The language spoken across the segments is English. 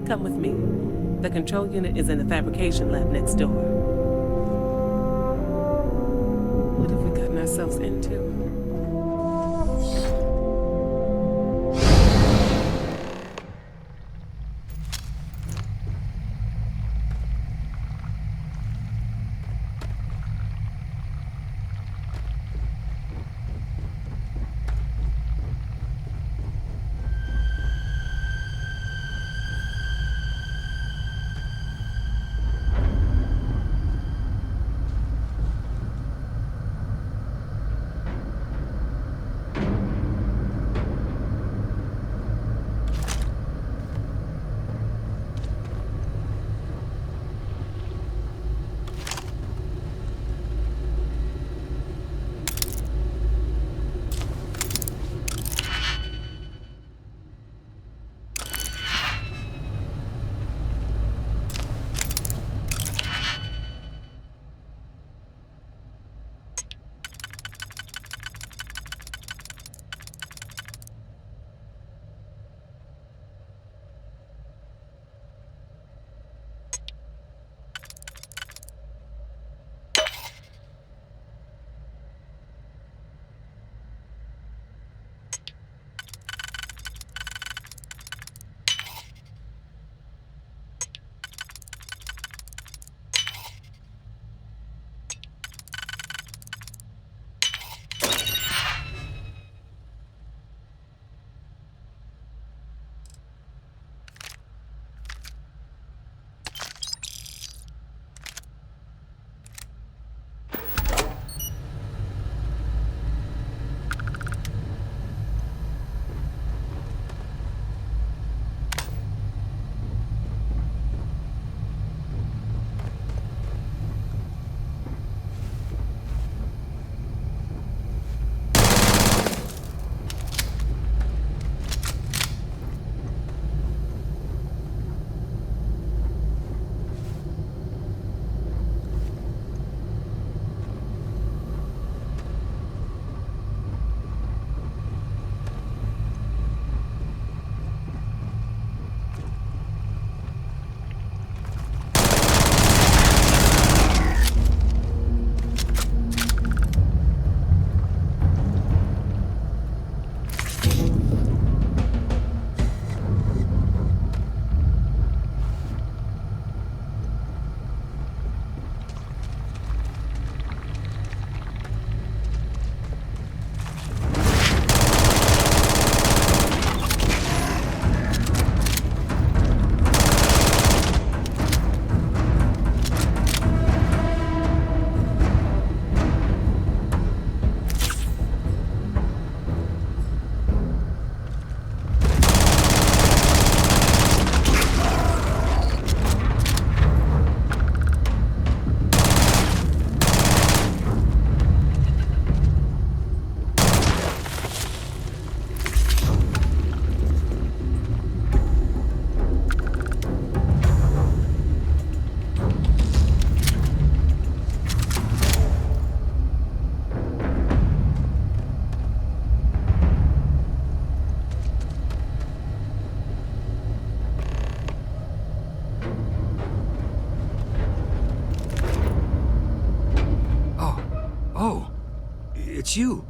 Come with me. The control unit is in the fabrication lab next door. What have we gotten ourselves into? It's you.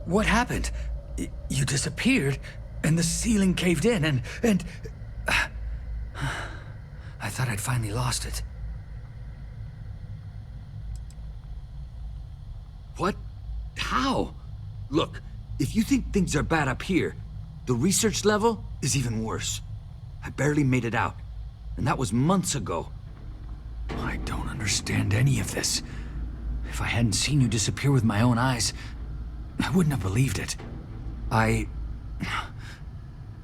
What happened? You disappeared, and the ceiling caved in, and... I thought I'd finally lost it. What? How? Look, if you think things are bad up here, the research level is even worse. I barely made it out, and that was months ago. I don't understand any of this. If I hadn't seen you disappear with my own eyes, I wouldn't have believed it.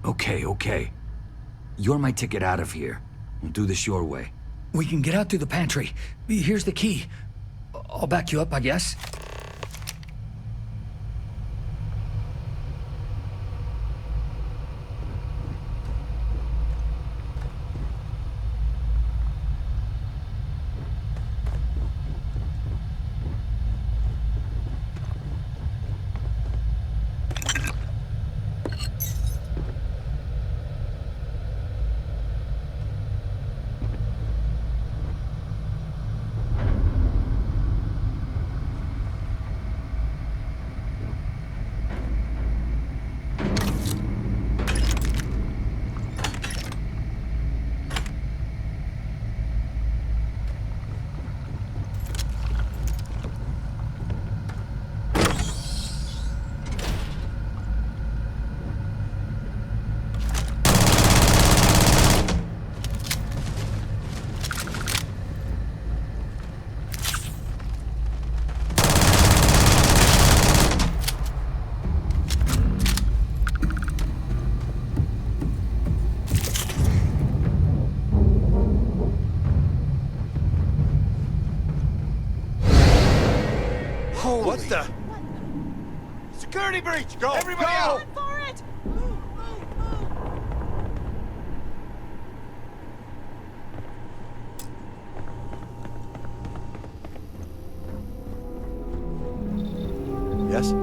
Okay. You're my ticket out of here. We'll do this your way. We can get out through the pantry. Here's the key. I'll back you up, I guess. What the? Security breach! Go! Everybody Go! out! Run for it! Yes?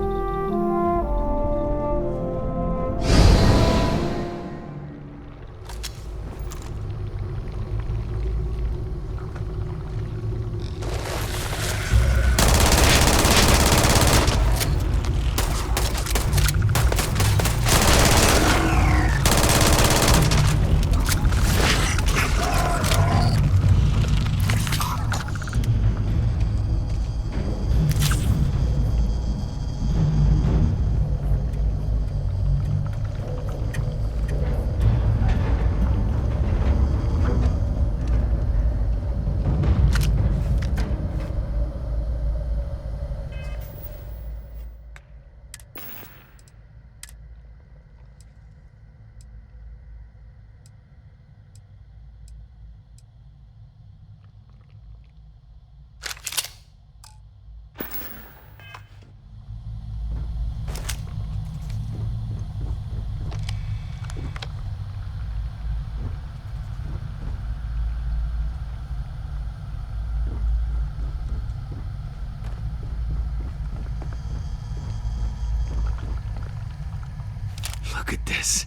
Look at this.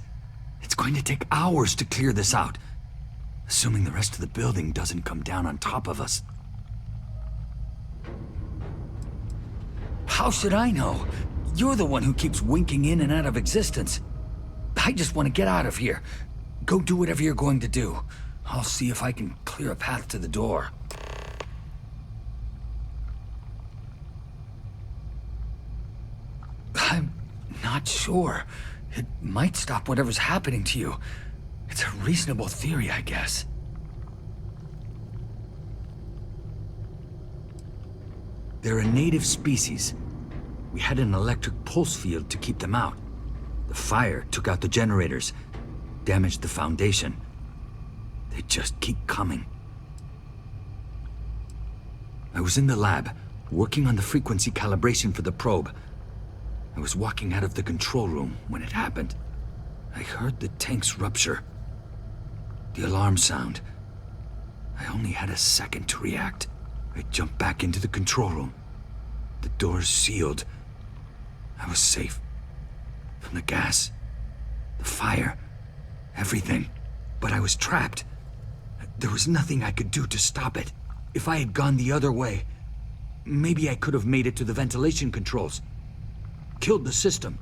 It's going to take hours to clear this out. Assuming the rest of the building doesn't come down on top of us. How should I know? You're the one who keeps winking in and out of existence. I just want to get out of here. Go do whatever you're going to do. I'll see if I can clear a path to the door. I'm not sure. It might stop whatever's happening to you. It's a reasonable theory, I guess. They're a native species. We had an electric pulse field to keep them out. The fire took out the generators, damaged the foundation. They just keep coming. I was in the lab, working on the frequency calibration for the probe. I was walking out of the control room when it happened. I heard the tanks rupture. The alarm sound. I only had a second to react. I jumped back into the control room. The doors sealed. I was safe. From the gas, the fire, everything. But I was trapped. There was nothing I could do to stop it. If I had gone the other way, maybe I could have made it to the ventilation controls. Killed the system.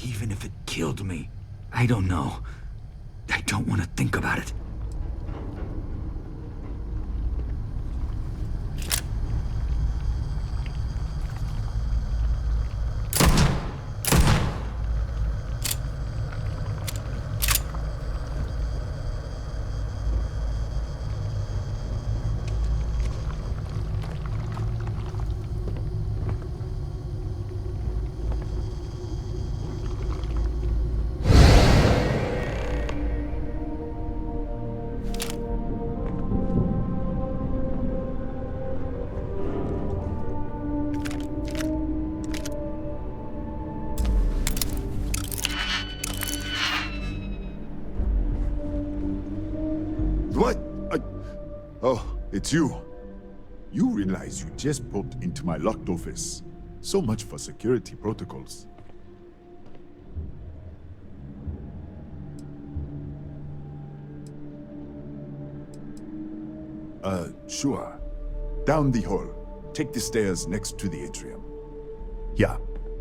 Even if it killed me. I don't know. I don't want to think about it. What? Oh, it's you. You realize you just popped into my locked office. So much for security protocols. Sure. Down the hall. Take the stairs next to the atrium. Yeah,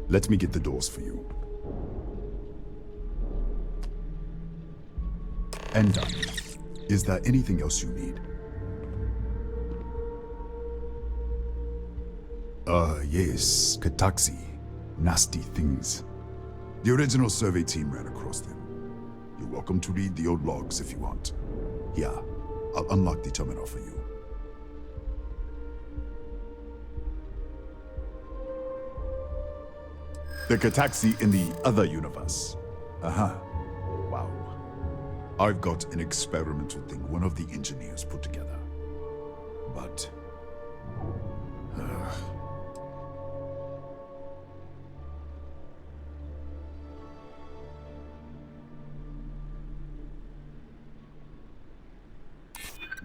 let me get the doors for you. And done. Is there anything else you need? Yes, Kataxi. Nasty things. The original survey team ran across them. You're welcome to read the old logs if you want. Yeah, I'll unlock the terminal for you. The Kataxi in the other universe. Wow. I've got an experimental thing one of the engineers put together. But...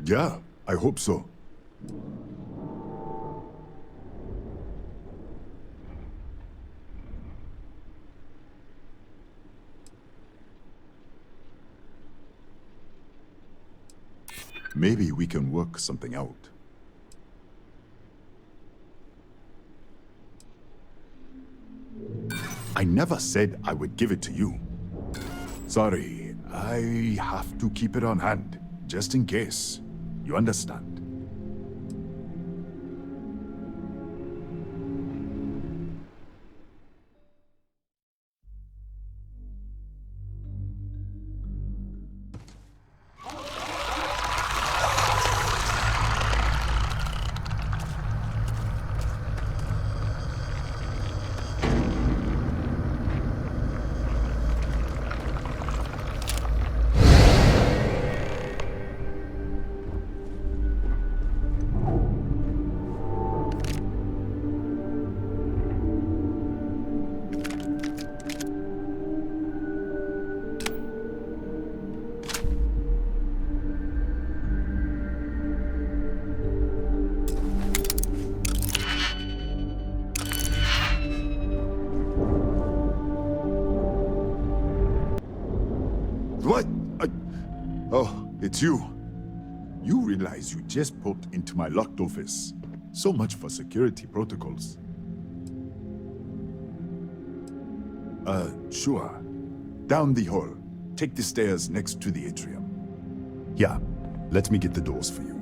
Yeah, I hope so. Maybe we can work something out. I never said I would give it to you. Sorry, I have to keep it on hand, just in case. You understand? What? Oh, it's you. You realize you just popped into my locked office. So much for security protocols. Sure. Down the hall. Take the stairs next to the atrium. Yeah, let me get the doors for you.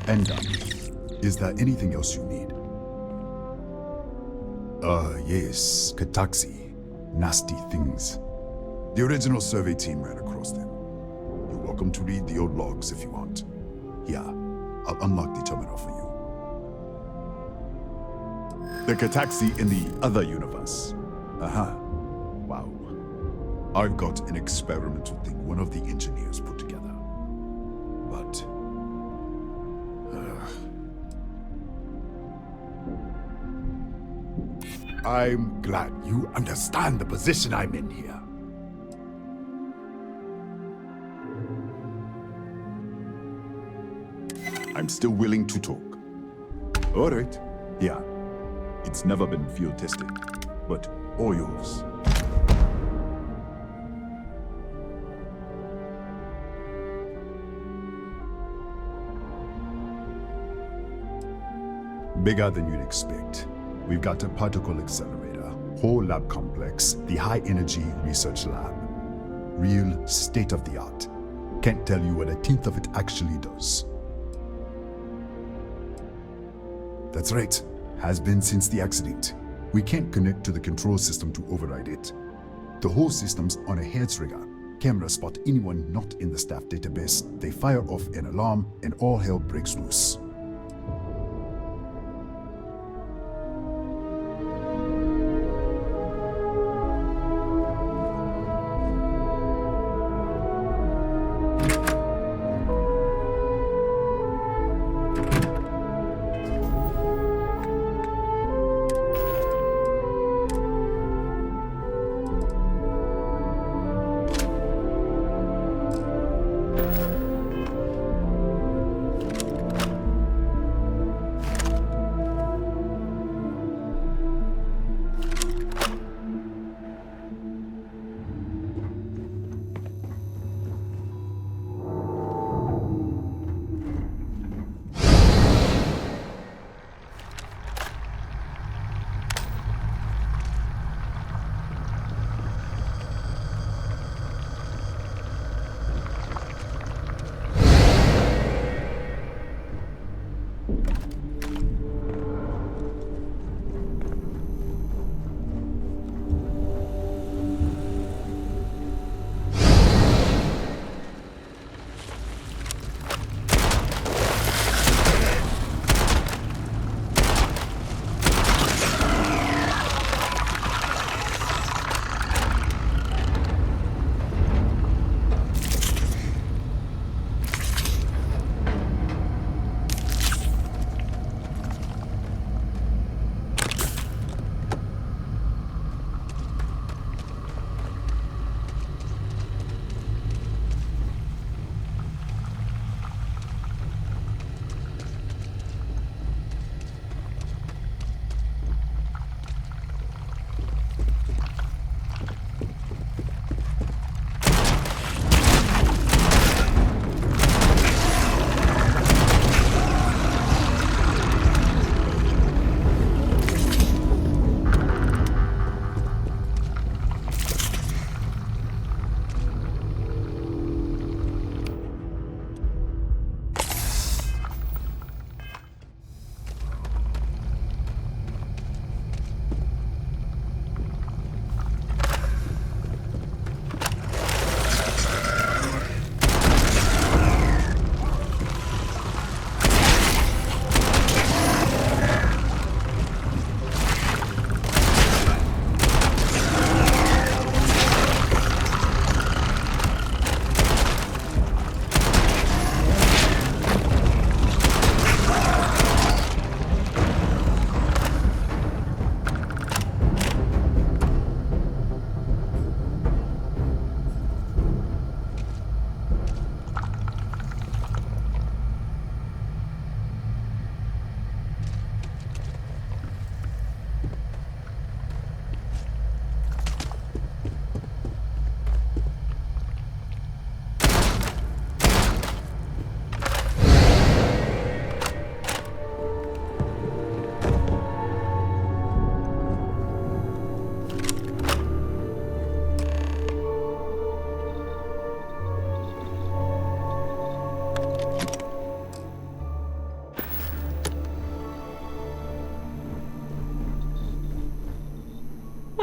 And done. Is there anything else you need? Yes, Kataxi. Nasty things. The original survey team ran across them. You're welcome to read the old logs if you want. Yeah, I'll unlock the terminal for you. The Kataxi in the other universe. Wow. I've got an experimental thing one of the engineers put together. But... I'm glad you understand the position I'm in here. I'm still willing to talk. All right. Yeah. It's never been field tested, but all yours. Bigger than you'd expect. We've got a particle accelerator, whole lab complex, the high-energy research lab. Real state-of-the-art. Can't tell you what a tenth of it actually does. That's right. Has been since the accident. We can't connect to the control system to override it. The whole system's on a heads rigger. Cameras spot anyone not in the staff database. They fire off an alarm and all hell breaks loose.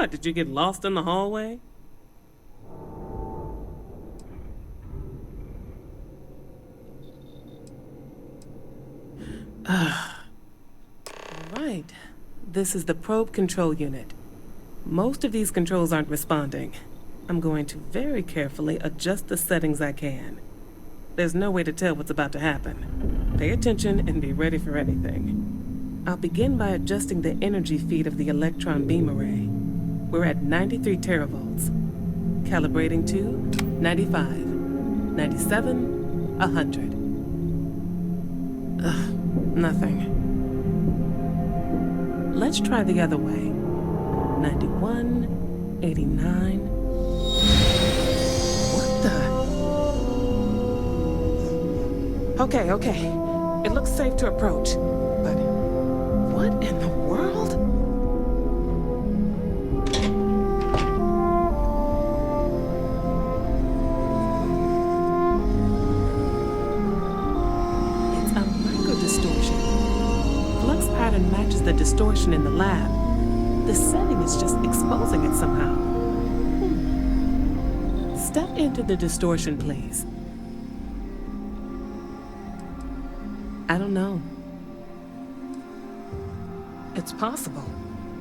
What, did you get lost in the hallway? Right. This is the probe control unit. Most of these controls aren't responding. I'm going to very carefully adjust the settings I can. There's no way to tell what's about to happen. Pay attention and be ready for anything. I'll begin by adjusting the energy feed of the electron beam array. We're at 93 teravolts. Calibrating to 95, 97, 100. Nothing. Let's try the other way. 91, 89. What the? Okay. It looks safe to approach. But what in the world? It's a micro-distortion. Flux pattern matches the distortion in the lab. The setting is just exposing it somehow. Step into the distortion, please. I don't know. It's possible.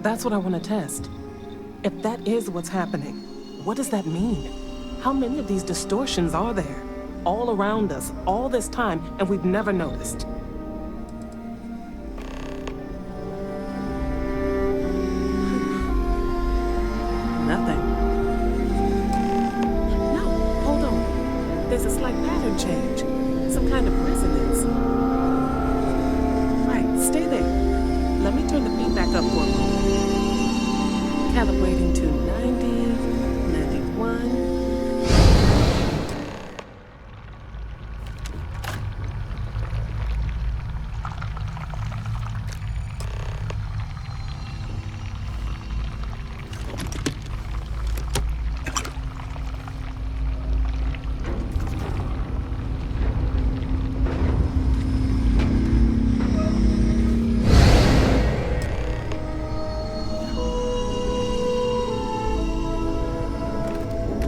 That's what I want to test. If that is what's happening, what does that mean? How many of these distortions are there? All around us, all this time, and we've never noticed. Nothing. No, hold on. There's a slight pattern change. Some kind of resonance. Right, stay there. Let me turn the feedback up for a moment. Calibrating to 90, 91.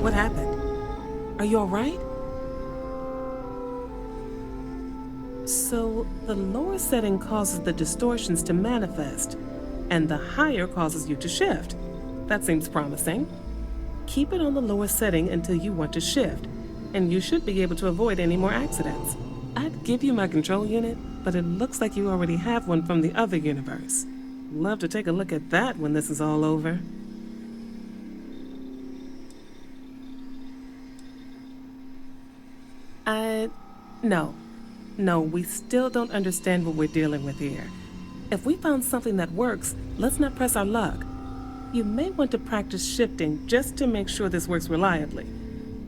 What happened? Are you all right? So, the lower setting causes the distortions to manifest, and the higher causes you to shift. That seems promising. Keep it on the lower setting until you want to shift, and you should be able to avoid any more accidents. I'd give you my control unit, but it looks like you already have one from the other universe. Love to take a look at that when this is all over. No, we still don't understand what we're dealing with here. If we found something that works, let's not press our luck. You may want to practice shifting just to make sure this works reliably.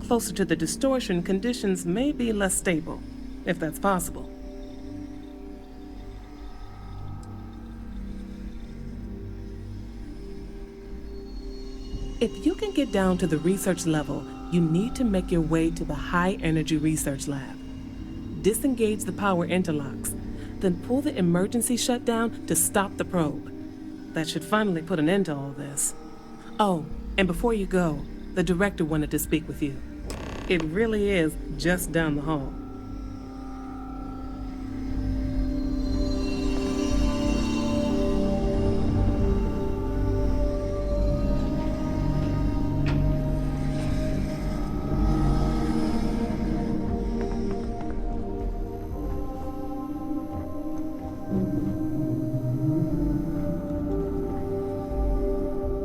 Closer to the distortion, conditions may be less stable, if that's possible. If you can get down to the research level, you need to make your way to the high-energy research lab. Disengage the power interlocks, then pull the emergency shutdown to stop the probe. That should finally put an end to all this. Oh, and before you go, the director wanted to speak with you. It really is just down the hall.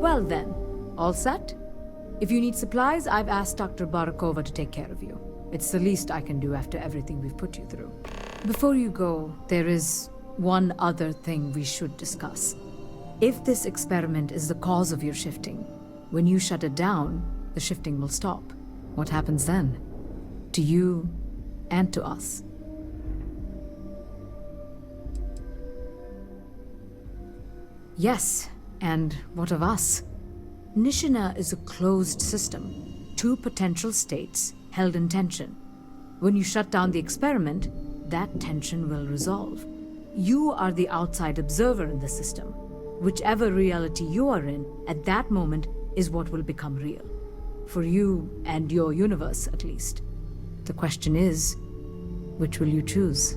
Well then, all set? If you need supplies, I've asked Dr. Barakova to take care of you. It's the least I can do after everything we've put you through. Before you go, there is one other thing we should discuss. If this experiment is the cause of your shifting, when you shut it down, the shifting will stop. What happens then? To you and to us. Yes, and what of us? Nishina is a closed system, 2 potential states held in tension. When you shut down the experiment, that tension will resolve. You are the outside observer in the system. Whichever reality you are in, at that moment, is what will become real. For you and your universe, at least. The question is, which will you choose?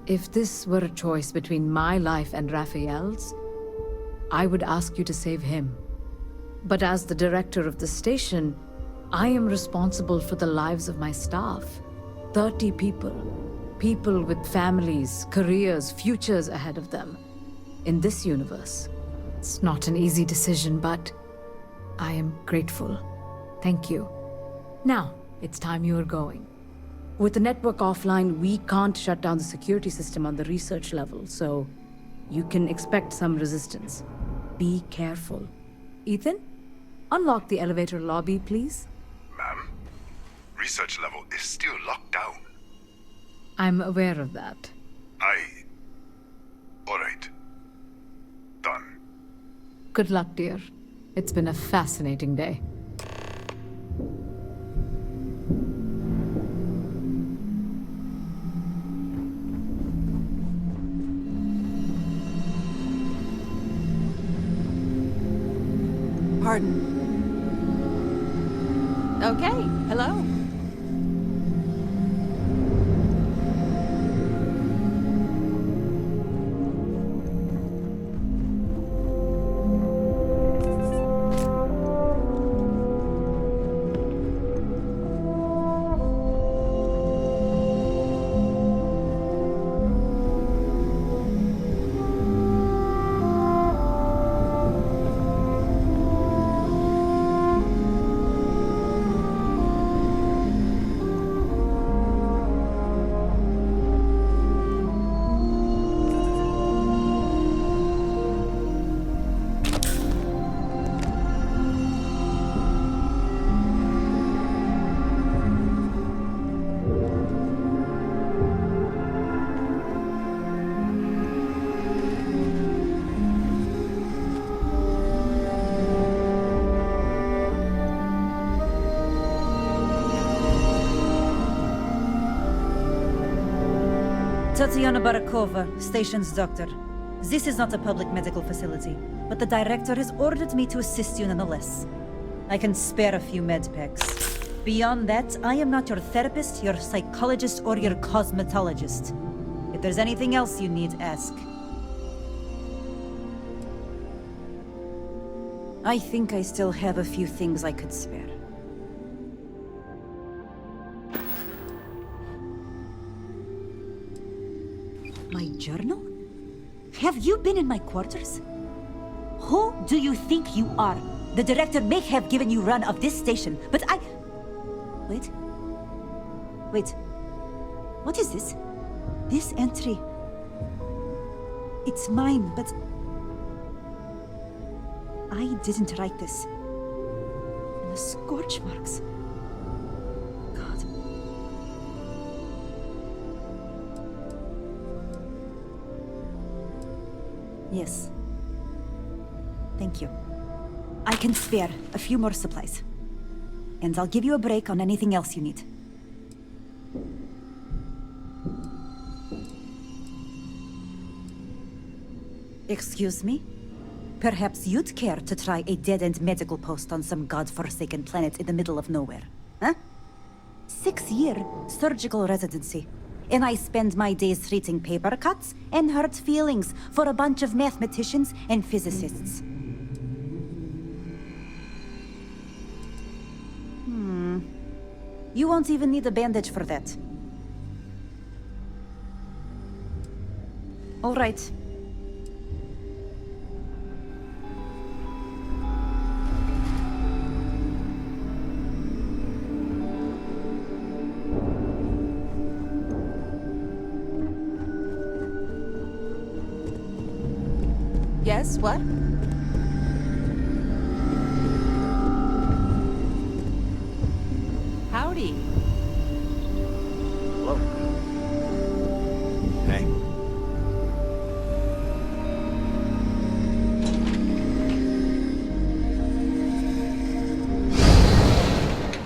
If this were a choice between my life and Raphael's, I would ask you to save him. But as the director of the station, I am responsible for the lives of my staff. 30 people. People with families, careers, futures ahead of them. In this universe. It's not an easy decision, but I am grateful. Thank you. Now, it's time you are going. With the network offline, we can't shut down the security system on the research level, so you can expect some resistance. Be careful. Ethan, unlock the elevator lobby, please. Ma'am, research level is still locked down. I'm aware of that. All right. Done. Good luck, dear. It's been a fascinating day. Pardon. Okay, hello. Tatiana Barakova, station's doctor. This is not a public medical facility, but the director has ordered me to assist you nonetheless. I can spare a few med packs. Beyond that, I am not your therapist, your psychologist, or your cosmetologist. If there's anything else you need, ask. I think I still have a few things I could spare. My journal? Have you been in my quarters? Who do you think you are? The director may have given you run of this station, but I... Wait. What is this? This entry... It's mine, but... I didn't write this. And the scorch marks... God... Yes. Thank you. I can spare a few more supplies. And I'll give you a break on anything else you need. Excuse me? Perhaps you'd care to try a dead-end medical post on some godforsaken planet in the middle of nowhere, huh? 6-year surgical residency. And I spend my days treating paper cuts and hurt feelings for a bunch of mathematicians and physicists. You won't even need a bandage for that. All right. Yes, what? Howdy. Hello.